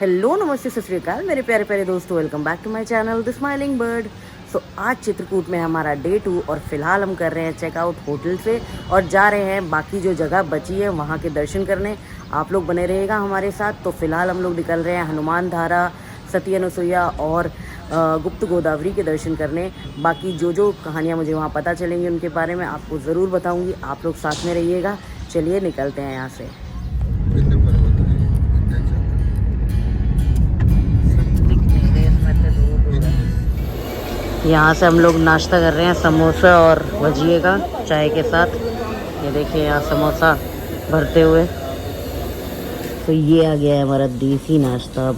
Hello नमस्ते सत श्री अकाल मेरे प्यारे प्यारे दोस्तों, welcome back to my channel the smiling bird. So आज चित्रकूट में हमारा डे 2 और फिलहाल हम कर रहे हैं चेकआउट होटल से और जा रहे हैं बाकी जो जगह बची है वहाँ के दर्शन करने। आप लोग बने रहेगा हमारे साथ। तो फिलहाल हम लोग निकल रहे हैं हनुमान धारा, सती अनुसुईया और गुप्त गोदावरी के दर्शन करने। बाकी जो कहानियाँ मुझे वहाँ पता चलेंगी उनके बारे में आपको ज़रूर बताऊँगी। आप लोग साथ में रहिएगा। चलिए निकलते हैं यहाँ से। यहाँ से हम लोग नाश्ता कर रहे हैं समोसा और भजिए का चाय के साथ। ये देखिए यहाँ समोसा भरते हुए। तो ये आ गया है हमारा देसी नाश्ता,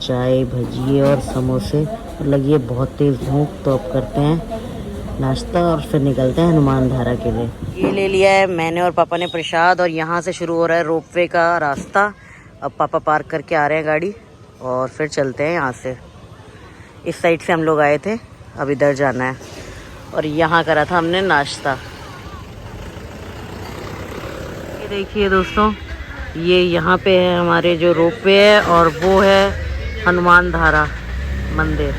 चाय भजिए और समोसे। और लगी है बहुत तेज़ भूख, तो अब करते हैं नाश्ता और फिर निकलते हैं हनुमान धारा के लिए। ये ले लिया है मैंने और पापा ने प्रसाद और यहाँ से शुरू हो रहा है रोपवे का रास्ता। अब पापा पार्क करके आ रहे हैं गाड़ी और फिर चलते हैं यहाँ से। इस साइड से हम लोग आए थे, अब इधर जाना है। और यहाँ करा था हमने नाश्ता। ये देखिए दोस्तों, ये यहाँ पे है हमारे जो रोपवे है और वो है हनुमान धारा मंदिर।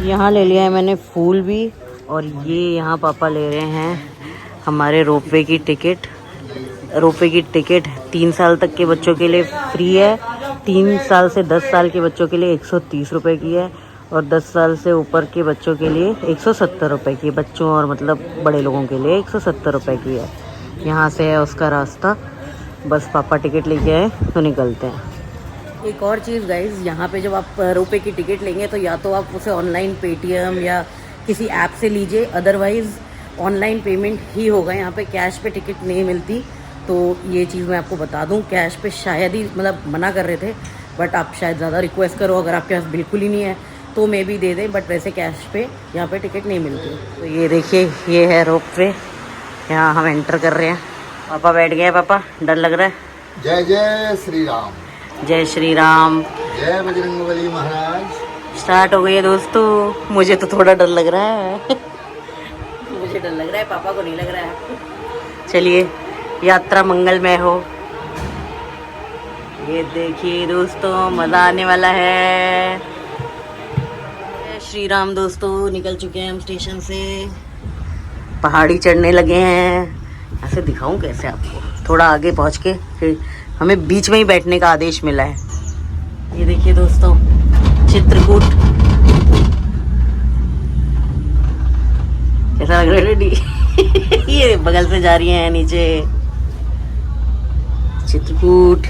यहाँ ले लिया है मैंने फूल भी। और ये यहाँ पापा ले रहे हैं हमारे रोपवे की टिकट। रोपवे की टिकट 3 साल तक के बच्चों के लिए फ्री है, 3 साल से 10 साल के बच्चों के लिए 130 रुपये की है और 10 साल से ऊपर के बच्चों के लिए 170 रुपये की। बच्चों और मतलब बड़े लोगों के लिए 170 रुपये की है। यहाँ से है उसका रास्ता। बस पापा टिकट लेके आए तो निकलते हैं। एक और चीज़ गाइज, यहाँ पे जब आप रोपवे की टिकट लेंगे तो या तो आप उसे ऑनलाइन पेटीएम या किसी ऐप से लीजिए, अदरवाइज़ ऑनलाइन पेमेंट ही होगा। यहाँ पे कैश पे टिकट नहीं मिलती। तो ये चीज़ मैं आपको बता दूँ, कैश पे शायद ही मतलब मना कर रहे थे, बट आप शायद ज़्यादा रिक्वेस्ट करो, अगर आपके पास बिल्कुल ही नहीं है तो मे भी दे दें, बट वैसे कैश पे यहाँ पे टिकट नहीं मिलती। तो ये देखिए, ये है रोपवे, यहाँ हम एंटर कर रहे हैं। पापा बैठ गए हैं। पापा डर लग रहा है? जय जय श्री राम, जय श्री राम, जय बजरंगबली महाराज। स्टार्ट हो गई है दोस्तों। मुझे तो थोड़ा डर लग रहा है मुझे डर लग रहा है, पापा को नहीं लग रहा है। चलिए, यात्रा मंगलमय हो। ये देखिए दोस्तों, मज़ा आने वाला है। श्री राम दोस्तों, निकल चुके हैं हम स्टेशन से। पहाड़ी चढ़ने लगे हैं। ऐसे दिखाऊं कैसे आपको, थोड़ा आगे पहुंच के फिर हमें बीच में ही बैठने का आदेश मिला है। ये देखिए दोस्तों, चित्रकूट कैसा लग रहा है? रेडी ये बगल से जा रही है नीचे चित्रकूट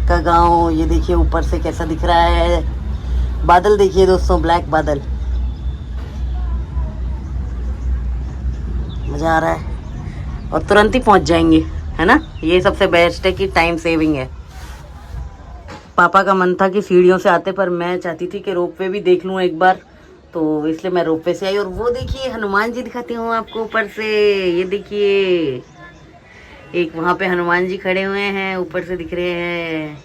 का गांव। ये देखिए ऊपर से कैसा दिख रहा है। बादल देखिए दोस्तों, ब्लैक बादल, मज़ा आ रहा है। और तुरंत ही पहुंच जाएंगे, है ना। ये सबसे बेस्ट है कि टाइम सेविंग है। पापा का मन था कि सीढ़ियों से आते, पर मैं चाहती थी कि रोपवे भी देख लूँ एक बार, तो इसलिए मैं रोपवे से आई। और वो देखिए हनुमान जी दिखाती हूँ आपको ऊपर से। ये देखिए, एक वहाँ पे हनुमान जी खड़े हुए हैं, ऊपर से दिख रहे हैं।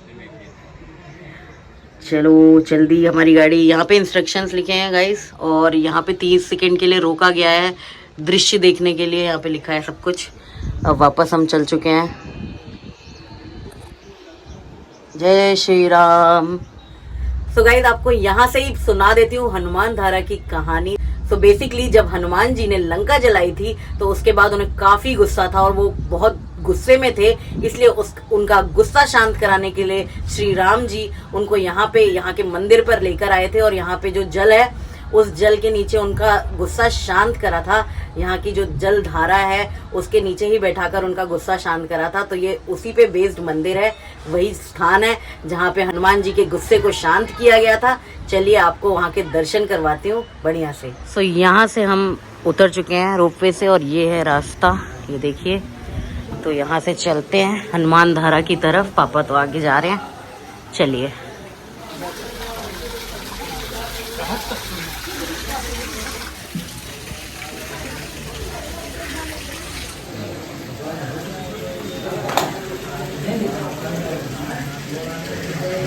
चलो जल्दी, हमारी गाड़ी। यहाँ पे इंस्ट्रक्शंस लिखे हैं गाइस, और यहाँ पे 30 सेकंड के लिए रोका गया है दृश्य देखने के लिए। यहाँ पे लिखा है सब कुछ। अब वापस हम चल चुके हैं। जय श्री राम। सो गाइस, आपको यहाँ से ही सुना देती हूँ हनुमान धारा की कहानी। सो बेसिकली जब हनुमान जी ने लंका जलाई थी तो उसके बाद उन्हें काफी गुस्सा था और वो बहुत गुस्से में थे। इसलिए उनका गुस्सा शांत कराने के लिए श्री राम जी उनको यहाँ के मंदिर पर लेकर आए थे। और यहाँ पे जो जल है, उस जल के नीचे उनका गुस्सा शांत करा था। यहाँ की जो जल धारा है उसके नीचे ही बैठाकर उनका गुस्सा शांत करा था। तो ये उसी पे बेस्ड मंदिर है, वही स्थान है जहाँ पे हनुमान जी के गुस्से को शांत किया गया था। चलिए आपको वहाँ के दर्शन करवाती हूँ बढ़िया से। सो यहाँ से हम उतर चुके हैं रोपवे से और ये है रास्ता, ये देखिए। तो यहाँ से चलते हैं हनुमान धारा की तरफ। पापा तो आगे जा रहे हैं, चलिए।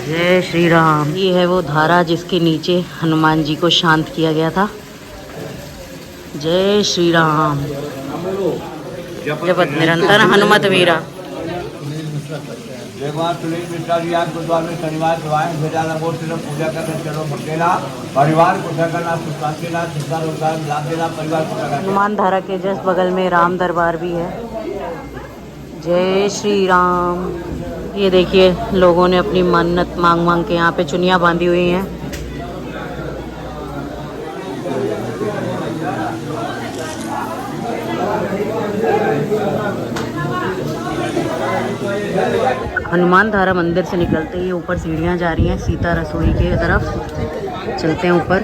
जय श्री राम। ये है वो धारा जिसके नीचे हनुमान जी को शांत किया गया था। जय श्री राम। जपत निरंतर हनुमत वीरा। भगवान सुनील मिश्रा जी आज गुरुद्वारा में शनिवार सुबह भेजा लंगोट से पूजा करने चलो भटकेला परिवार को करना सुख शांति ना चिंता रोजगार लाभ देना परिवार को करना। हनुमान धारा के जस्ट बगल में राम दरबार भी है। जय श्री राम। ये देखिए लोगों ने अपनी मन्नत मांग मांग के यहाँ पे चुनिया बांधी हुई हैं। हनुमान धारा मंदिर से निकलते ही ऊपर सीढ़ियाँ जा रही हैं सीता रसोई के तरफ। चलते हैं ऊपर।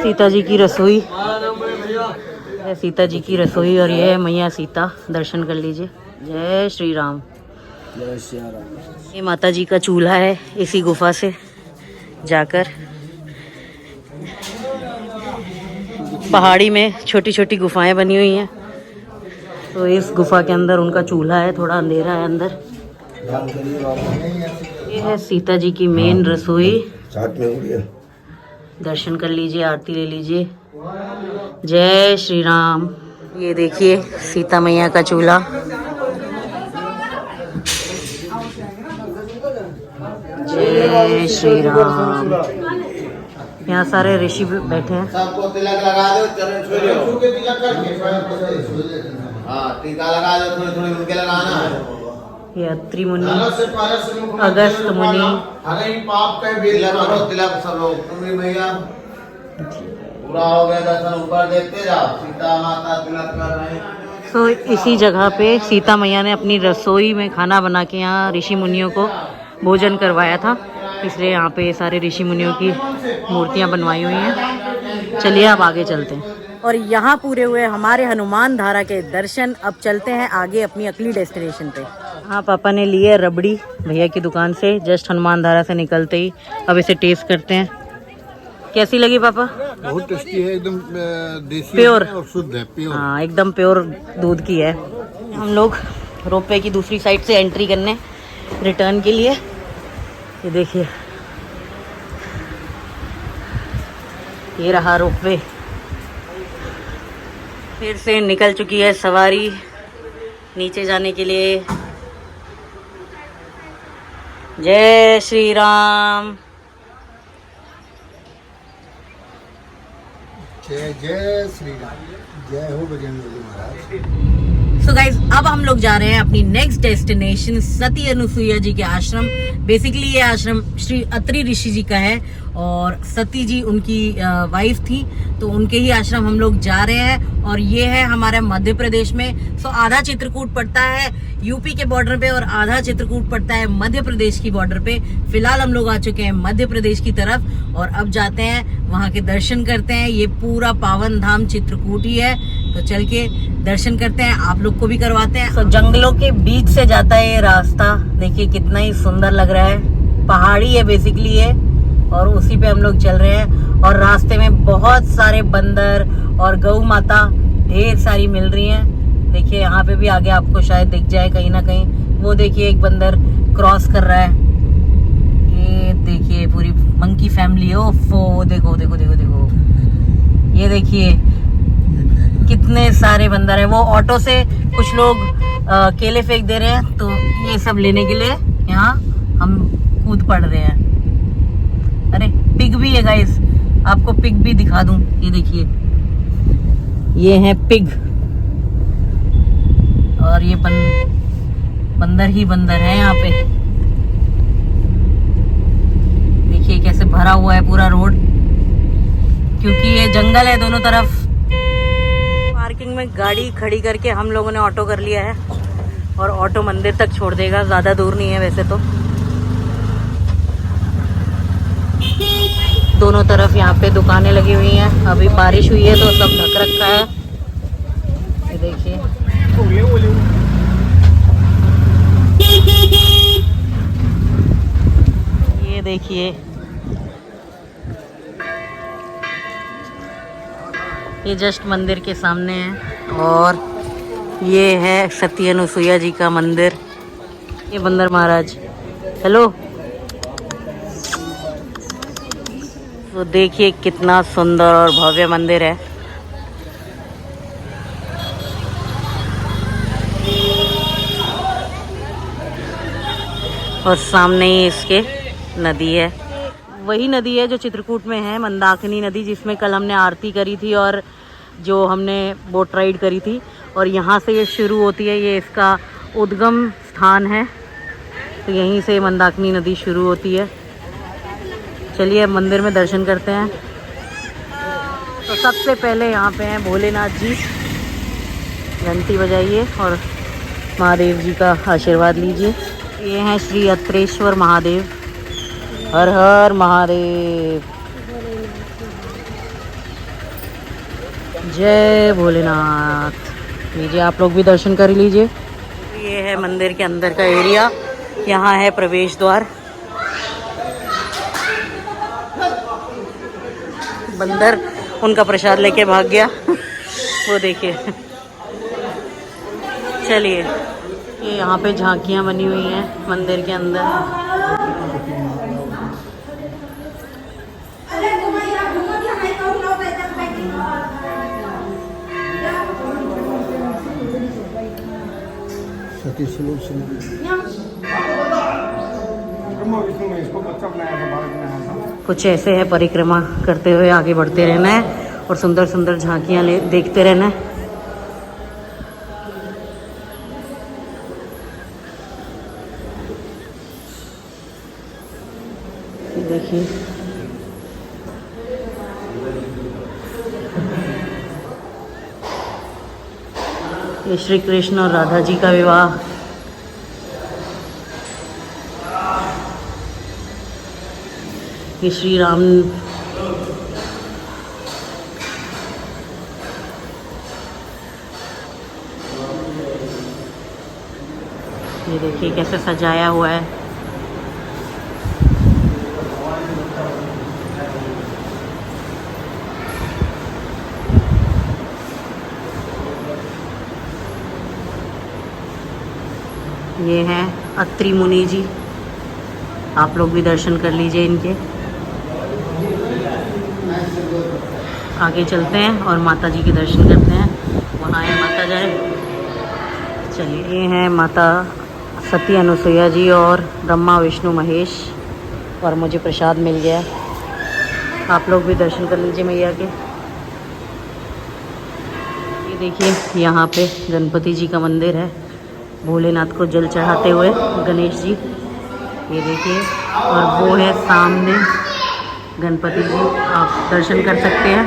सीता जी की रसोई, सीता जी की रसोई और ये है मैया सीता। दर्शन कर लीजिए। जय श्री राम। जय श्री राम। ये माता जी का चूल्हा है। इसी गुफा से जाकर पहाड़ी में छोटी छोटी गुफाएं बनी हुई हैं, तो इस गुफा के अंदर उनका चूल्हा है। थोड़ा अंधेरा है अंदर। ये है सीता जी की मेन रसोई। दर्शन कर लीजिए, आरती ले लीजिए। जय श्री राम। ये देखिए सीता मैया का चूल्हा। जय श्री राम। यहाँ सारे ऋषि बैठे हैं। सबको तिलक लगा दो, चरण छू लो। हाँ, टीका लगा दो, थोड़ी थोड़ी उनके लगाना है। ये अत्रि मुनि, अगस्त मुनि। अरे पाप का तिलक करो, तिलक सब लोग। तुम्हें मैया पूरा हो गया दर्शन, ऊपर देखते जाओ। सीता माता तिलक कर रहे हैं। तो इसी जगह पे सीता मैया ने अपनी रसोई में खाना बना के यहाँ ऋषि मुनियों को भोजन करवाया था, इसलिए यहाँ पे सारे ऋषि मुनियों की मूर्तियाँ बनवाई हुई हैं। चलिए अब आगे चलते हैं। और यहाँ पूरे हुए हमारे हनुमान धारा के दर्शन। अब चलते हैं आगे अपनी अगली डेस्टिनेशन पे। हाँ, पापा ने लिए रबड़ी भैया की दुकान से जस्ट हनुमान धारा से निकलते ही। अब इसे टेस्ट करते हैं। कैसी लगी पापा? बहुत टेस्टी है, एकदम देसी प्योर और शुद्ध है। प्योर। हाँ, एकदम प्योर दूध की है। हम लोग रोपवे की दूसरी साइड से एंट्री करने रिटर्न के लिए। ये देखिए, ये रहा रोपवे। फिर से निकल चुकी है सवारी नीचे जाने के लिए। जय श्री राम। जय जय श्री राम। जय हो बजरंगबली महाराज। सो गाइज, अब हम लोग जा रहे हैं अपनी नेक्स्ट डेस्टिनेशन सती अनुसुईया जी के आश्रम। बेसिकली ये आश्रम श्री अत्रि ऋषि जी का है और सती जी उनकी वाइफ थी, तो उनके ही आश्रम हम लोग जा रहे हैं। और ये है हमारे मध्य प्रदेश में। सो आधा चित्रकूट पड़ता है यूपी के बॉर्डर पे और आधा चित्रकूट पड़ता है मध्य प्रदेश की बॉर्डर पे। फिलहाल हम लोग आ चुके हैं मध्य प्रदेश की तरफ और अब जाते हैं वहाँ के दर्शन करते हैं। ये पूरा पावन धाम चित्रकूट ही है, तो चल के दर्शन करते हैं, आप लोग को भी करवाते हैं। तो जंगलों के बीच से जाता है ये रास्ता। देखिए कितना ही सुंदर लग रहा है। पहाड़ी है बेसिकली ये, और उसी पे हम लोग चल रहे हैं। और रास्ते में बहुत सारे बंदर और गौ माता ढेर सारी मिल रही हैं। देखिए यहाँ पे भी आगे आपको शायद दिख जाए कहीं ना कहीं। वो देखिए एक बंदर क्रॉस कर रहा है। ये देखिए पूरी मंकी फैमिली है। ओफो, देखो देखो देखो देखो, ये देखिए कितने सारे बंदर हैं। वो ऑटो से कुछ लोग केले फेंक दे रहे हैं, तो ये सब लेने के लिए यहाँ हम कूद पड़ रहे हैं। अरे पिग भी है गाइस, आपको पिग भी दिखा दूं। ये देखिए, ये है पिग और ये बंदर ही बंदर है यहाँ पे। देखिए कैसे भरा हुआ है पूरा रोड, क्योंकि ये जंगल है दोनों तरफ। पार्किंग में गाड़ी खड़ी करके हम लोगों ने ऑटो कर लिया है और ऑटो मंदिर तक छोड़ देगा। ज़्यादा दूर नहीं है वैसे तो। दोनों तरफ यहाँ पे दुकानें लगी हुई हैं। अभी बारिश हुई है तो सब ढक रखा है। ये देखिए, ये देखिए, ये जस्ट मंदिर के सामने है और ये है सती अनुसुईया जी का मंदिर। ये बंदर महाराज, हेलो। तो देखिए कितना सुंदर और भव्य मंदिर है। और सामने ही इसके नदी है, वही नदी है जो चित्रकूट में है, मंदाकिनी नदी, जिसमें कल हमने आरती करी थी और जो हमने बोट राइड करी थी। और यहाँ से ये शुरू होती है, ये इसका उद्गम स्थान है। तो यहीं से मंदाकिनी नदी शुरू होती है। चलिए अब मंदिर में दर्शन करते हैं। तो सबसे पहले यहाँ पे हैं भोलेनाथ जी। घंटी बजाइए और महादेव जी का आशीर्वाद लीजिए। ये हैं श्री अत्रेश्वर महादेव। हर हर महादेव, जय भोलेनाथ। लीजिए आप लोग भी दर्शन कर लीजिए। ये है मंदिर के अंदर का एरिया, यहाँ है प्रवेश द्वार। बंदर उनका प्रसाद लेके भाग गया वो देखिए। चलिए, ये यहाँ पे झांकियाँ बनी हुई हैं मंदिर के अंदर। कुछ ऐसे है, परिक्रमा करते हुए आगे बढ़ते रहना है और सुंदर सुंदर झांकियाँ देखते रहना है। देखिए ये श्री कृष्ण और राधा जी का विवाह। ये श्री राम ये देखिए कैसे सजाया हुआ है। ये हैं अत्रि मुनि जी, आप लोग भी दर्शन कर लीजिए इनके। आगे चलते हैं और माता जी के दर्शन करते हैं। वहाँ है माता जी। चलिए, ये हैं माता सती अनुसुईया जी और ब्रह्मा विष्णु महेश। और मुझे प्रसाद मिल गया, आप लोग भी दर्शन कर लीजिए मैया के। ये देखिए यहाँ पे गणपति जी का मंदिर है, भोलेनाथ को जल चढ़ाते हुए गणेश जी, ये देखिए। और वो है सामने गणपति जी, आप दर्शन कर सकते हैं।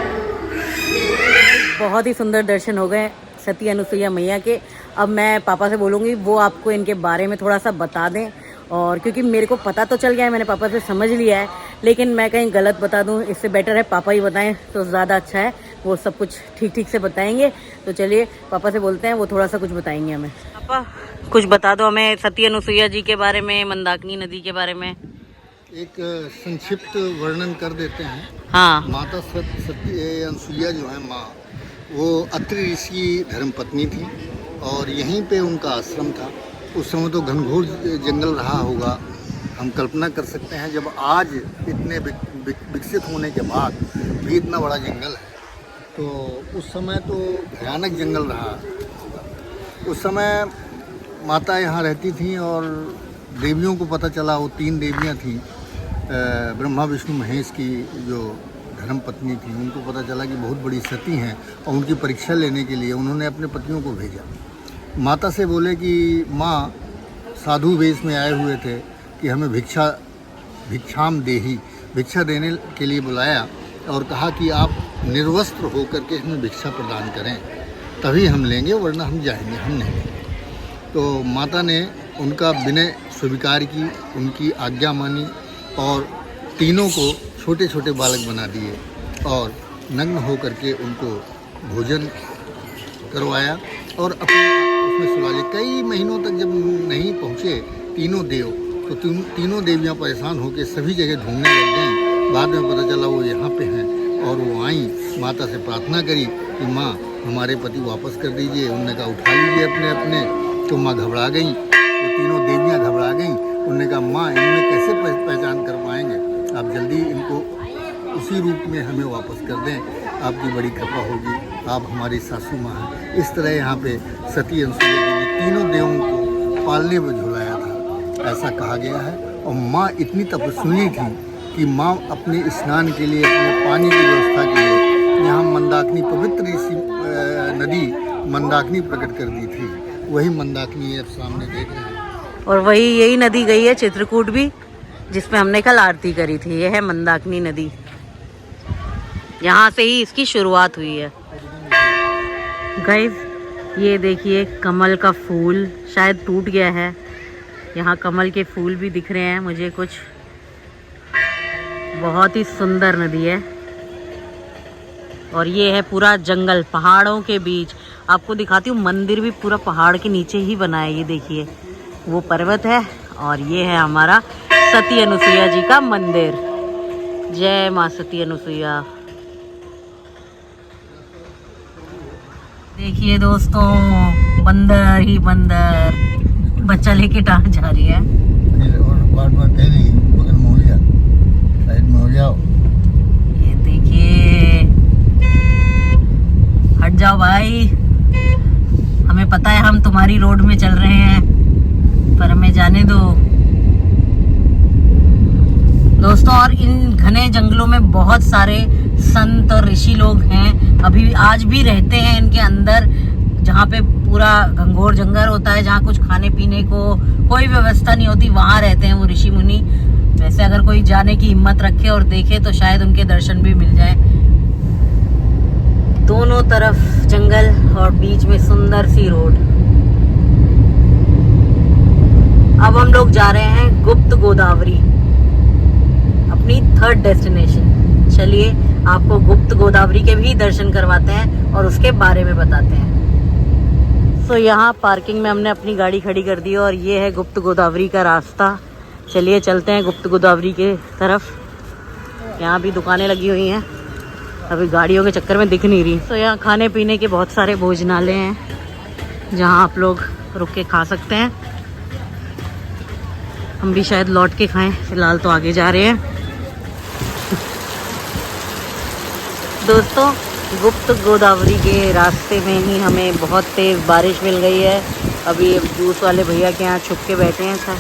बहुत ही सुंदर दर्शन हो गए सती अनुसुईया मैया के। अब मैं पापा से बोलूँगी वो आपको इनके बारे में थोड़ा सा बता दें, और क्योंकि मेरे को पता तो चल गया है, मैंने पापा से समझ लिया है, लेकिन मैं कहीं गलत बता दूं, इससे बेटर है पापा ही बताएं तो ज़्यादा अच्छा है। वो सब कुछ ठीक ठीक से बताएंगे। तो चलिए पापा से बोलते हैं, वो थोड़ा सा कुछ बताएंगे हमें। पापा कुछ बता दो हमें सती अनुसुईया जी के बारे में, मंदाकिनी नदी के बारे में। एक संक्षिप्त वर्णन कर देते हैं। हाँ। माता सती अनुसुईया जो है माँ, वो अत्रि ऋषि की धर्मपत्नी थी और यहीं पे उनका आश्रम था। उस समय तो घनघोर जंगल रहा होगा, हम कल्पना कर सकते हैं। जब आज इतने विकसित होने के बाद भी इतना बड़ा जंगल है, तो उस समय तो भयानक जंगल रहा। उस समय माता यहाँ रहती थी और देवियों को पता चला, वो 3 देवियाँ थीं, ब्रह्मा विष्णु महेश की जो धर्मपत्नी थी, उनको पता चला कि बहुत बड़ी सती हैं और उनकी परीक्षा लेने के लिए उन्होंने अपने पतियों को भेजा। माता से बोले कि माँ साधु वेश में आए हुए थे कि हमें भिक्षाम देही, भिक्षा देने के लिए बुलाया और कहा कि आप निर्वस्त्र होकर के हमें भिक्षा प्रदान करें, तभी हम लेंगे, वरना हम जाएंगे, हम नहीं लेंगे। तो माता ने उनका विनय स्वीकार की, उनकी आज्ञा मानी और तीनों को छोटे छोटे बालक बना दिए और नग्न होकर के उनको भोजन करवाया और अपने उसमें सुला लिए। कई महीनों तक जब नहीं पहुँचे तीनों देव, तो तीनों देवियाँ परेशान होकर सभी जगह ढूंढने लग गईं। बाद में पता चला वो यहाँ पे हैं और वो आईं, माता से प्रार्थना करी कि माँ हमारे पति वापस कर दीजिए। उन्होंने कहा उठा लीजिए अपने अपने। तो माँ घबरा गई, वो तीनों देवियाँ घबरा गईं। उन्होंने कहा माँ इनमें कैसे पहचान कर पाएंगे, आप जल्दी इनको उसी रूप में हमें वापस कर दें, आपकी बड़ी कृपा होगी। आप हमारी सासू माँ हैं। इस तरह यहाँ पे सती अनसुईया जी ने तीनों देवों को पालने में झुलाया था, ऐसा कहा गया है। और माँ इतनी तपस्विनी थी कि माँ अपने स्नान के लिए, अपने पानी की व्यवस्था के लिए यहाँ मंदाकिनी, पवित्र ऋषि नदी मंदाकिनी प्रकट कर दी थी। वही मंदाकिनी आप सामने देख रहे हैं। और वही यही नदी गई है चित्रकूट भी, जिसमें हमने कल आरती करी थी। यह है मंदाकिनी नदी, यहाँ से ही इसकी शुरुआत हुई है। गाइस ये देखिए कमल का फूल शायद टूट गया है। यहाँ कमल के फूल भी दिख रहे हैं मुझे कुछ। बहुत ही सुंदर नदी है। और ये है पूरा जंगल पहाड़ों के बीच। आपको दिखाती हूँ, मंदिर भी पूरा पहाड़ के नीचे ही बना है। ये देखिए वो पर्वत है और ये है हमारा सती अनुसुईया जी का मंदिर। जय माँ सती अनुसुईया। देखिए दोस्तों, बंदर ही बंदर बच्चा लेके टांग जा रही है। साइड में हो जाओ। ये देखिए, हट जाओ भाई, हमें पता है हम तुम्हारी रोड में चल रहे हैं, पर हमें जाने दो। दोस्तों, और इन घने जंगलों में बहुत सारे संत और ऋषि लोग हैं, अभी आज भी रहते हैं इनके अंदर, जहाँ पे पूरा घंघोर जंगल होता है, जहाँ कुछ खाने पीने को कोई व्यवस्था नहीं होती, वहाँ रहते हैं वो ऋषि मुनि। वैसे अगर कोई जाने की हिम्मत रखे और देखे तो शायद उनके दर्शन भी मिल जाए। दोनों तरफ जंगल और बीच में सुंदर सी रोड। अब हम लोग जा रहे हैं गुप्त गोदावरी, अपनी 3rd डेस्टिनेशन। चलिए आपको गुप्त गोदावरी के भी दर्शन करवाते हैं और उसके बारे में बताते हैं। तो यहाँ पार्किंग में हमने अपनी गाड़ी खड़ी कर दी और ये है गुप्त गोदावरी का रास्ता। चलिए चलते हैं गुप्त गोदावरी के तरफ। यहाँ भी दुकानें लगी हुई हैं, अभी गाड़ियों के चक्कर में दिख नहीं रही। तो यहाँ खाने पीने के बहुत सारे भोजनालय हैं, जहाँ आप लोग रुक के खा सकते हैं। हम भी शायद लौट के खाएं, फिलहाल तो आगे जा रहे हैं। दोस्तों, गुप्त गोदावरी के रास्ते में ही हमें बहुत तेज़ बारिश मिल गई है। अभी जूस वाले भैया के यहाँ छुप के बैठे हैं सर।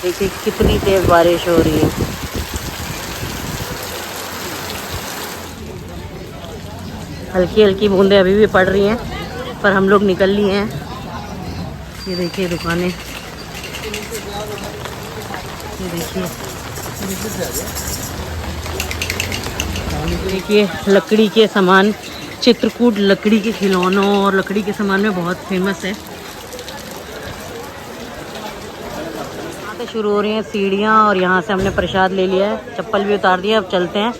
देखिए कितनी तेज़ बारिश हो रही है। हल्की हल्की बूंदें अभी भी पड़ रही हैं, पर हम लोग निकल लिए हैं। ये देखिए दुकानें, ये देखिए लकड़ी के सामान। चित्रकूट लकड़ी के खिलौनों और लकड़ी के सामान में बहुत फेमस है। यहाँ से शुरू हो रही हैं सीढ़ियाँ और यहाँ से हमने प्रसाद ले लिया है, चप्पल भी उतार दिया। अब चलते हैं,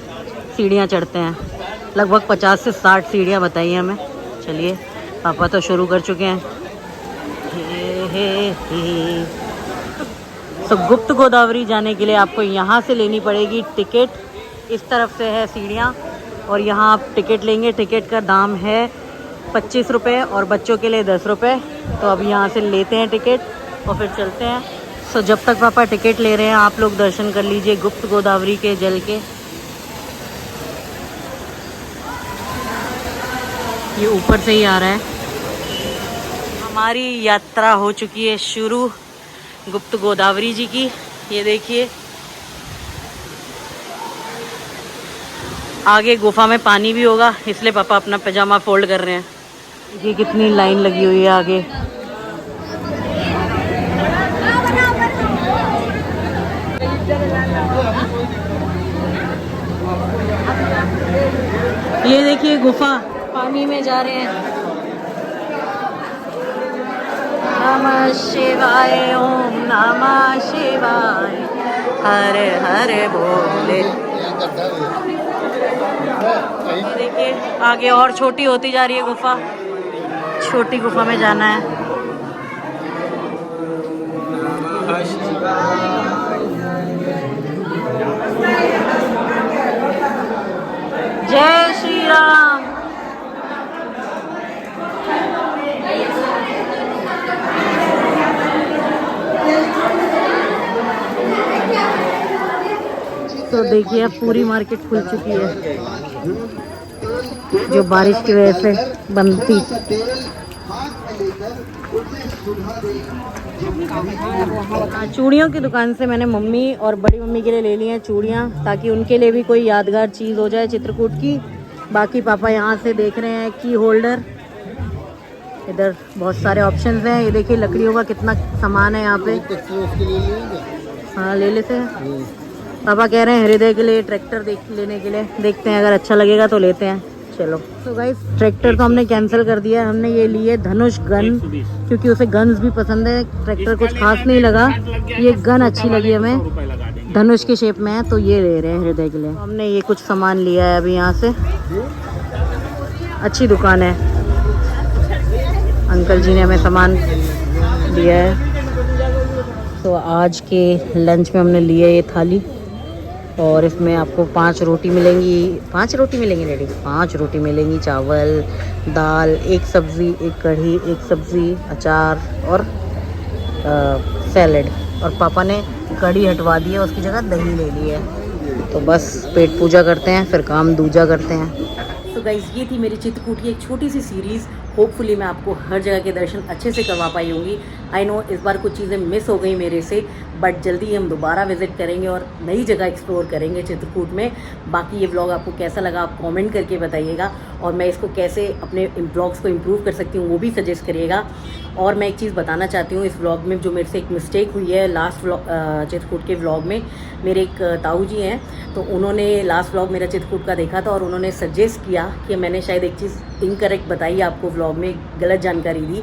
सीढ़ियाँ चढ़ते हैं। लगभग 50 से 60 सीढ़ियाँ बताइए हमें। चलिए, पापा तो शुरू कर चुके हैं। तो गुप्त गोदावरी जाने के लिए आपको यहाँ से लेनी पड़ेगी टिकट। इस तरफ से है सीढ़ियाँ और यहाँ आप टिकट लेंगे। टिकट का दाम है 25 रुपये और बच्चों के लिए 10 रुपये। तो अब यहाँ से लेते हैं टिकट और फिर चलते हैं। तो जब तक पापा टिकट ले रहे हैं, आप लोग दर्शन कर लीजिए गुप्त गोदावरी के जल के। ये ऊपर से ही आ रहा है। हमारी यात्रा हो चुकी है शुरू गुप्त गोदावरी जी की। ये देखिए आगे गुफा में पानी भी होगा, इसलिए पापा अपना पैजामा फोल्ड कर रहे हैं। ये कितनी लाइन लगी हुई है आगे। ये देखिए गुफा, पानी में जा रहे हैं। नमः शिवाय, ओम नमः शिवाय, हरे हरे बोले। देखिए आगे और छोटी होती जा रही है गुफा। छोटी गुफा में जाना है। जय श्री राम। तो देखिए अब पूरी मार्केट खुल चुकी है, जो बारिश की वजह से बंद थी। चूड़ियों की दुकान से मैंने मम्मी और बड़ी मम्मी के लिए ले ली हैं चूड़ियाँ, ताकि उनके लिए भी कोई यादगार चीज़ हो जाए चित्रकूट की। बाकी पापा यहाँ से देख रहे हैं की होल्डर। इधर बहुत सारे ऑप्शंस हैं। ये देखिए लकड़ियों का कितना सामान है यहाँ पे। हाँ ले लेते हैं। पापा कह रहे हैं हृदय के लिए ट्रैक्टर लेने के लिए, देखते हैं अगर अच्छा लगेगा तो लेते हैं। चलो तो गाइस ट्रैक्टर तो हमने कैंसिल कर दिया है। हमने ये लिए धनुष गन, क्योंकि उसे गन्स भी पसंद है। ट्रैक्टर कुछ खास नहीं लगा, ये गन अच्छी लगी हमें, धनुष के शेप में है, तो ये ले रहे हैं हृदय के लिए। हमने ये कुछ सामान लिया है अभी यहाँ से। अच्छी दुकान है, अंकल जी ने हमें सामान दिया है। तो आज के लंच में हमने लिया ये थाली, और इसमें आपको 5 रोटी मिलेंगी। 5 रोटी मिलेंगी डैडी? 5 रोटी मिलेंगी, चावल, दाल, एक सब्ज़ी, एक कढ़ी, एक सब्ज़ी, अचार और सैलेड। और पापा ने कढ़ी हटवा दी है, उसकी जगह दही ले ली है। तो बस पेट पूजा करते हैं, फिर काम दूजा करते हैं। तो गाइस ये थी मेरी चित्रकूट की एक छोटी सी सीरीज़। होपफुली मैं आपको हर जगह के दर्शन अच्छे से करवा पाई होंगी। आई नो इस बार कुछ चीज़ें मिस हो गई मेरे से, बट जल्दी ही हम दोबारा विज़िट करेंगे और नई जगह एक्सप्लोर करेंगे चित्रकूट में। बाकी ये व्लॉग आपको कैसा लगा आप कमेंट करके बताइएगा, और मैं इसको कैसे अपने ब्लॉग्स को इम्प्रूव कर सकती हूँ वो भी सजेस्ट करिएगा। और मैं एक चीज़ बताना चाहती हूँ, इस व्लॉग में जो मेरे से एक मिस्टेक हुई है लास्ट चित्रकूट के व्लॉग में। मेरे एक ताऊ जी हैं, तो उन्होंने लास्ट व्लॉग मेरा चित्रकूट का देखा था, और उन्होंने सजेस्ट किया कि मैंने शायद एक चीज़ इनकरेक्ट बताई आपको व्लॉग में, गलत जानकारी दी।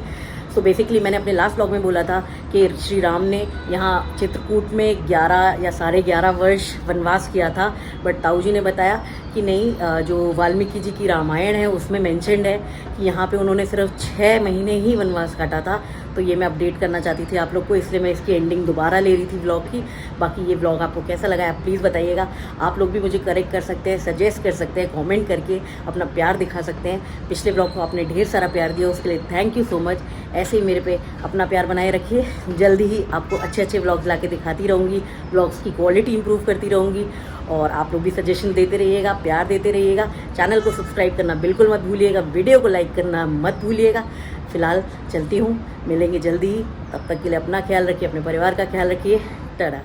सो बेसिकली मैंने अपने लास्ट व्लॉग में बोला था कि श्री राम ने यहाँ चित्रकूट में 11 या 11.5 वर्ष वनवास किया था, बट ताऊ जी ने बताया कि नहीं, जो वाल्मीकि जी की रामायण है उसमें मेंशन्ड है कि यहाँ पे उन्होंने सिर्फ 6 महीने ही वनवास काटा था। तो ये मैं अपडेट करना चाहती थी आप लोग को, इसलिए मैं इसकी एंडिंग दोबारा ले रही थी व्लॉग की। बाकी ये व्लॉग आपको कैसा लगा आप प्लीज़ बताइएगा। आप लोग भी मुझे करेक्ट कर सकते हैं, सजेस्ट कर सकते हैं, कमेंट करके अपना प्यार दिखा सकते हैं। पिछले व्लॉग को आपने ढेर सारा प्यार दिया, उसके लिए थैंक यू सो मच। ऐसे ही मेरे पे अपना प्यार बनाए रखिए। जल्दी ही आपको अच्छे अच्छे व्लॉग्स ला के दिखाती रहूँगी, व्लॉग्स की क्वालिटी इंप्रूव करती रहूँगी, और आप लोग भी सजेशन देते रहिएगा, प्यार देते रहिएगा। चैनल को सब्सक्राइब करना बिल्कुल मत भूलिएगा, वीडियो को लाइक करना मत भूलिएगा। फिलहाल चलती हूँ, मिलेंगे जल्दी ही। तब तक के लिए अपना ख्याल रखिए, अपने परिवार का ख्याल रखिए। टाटा।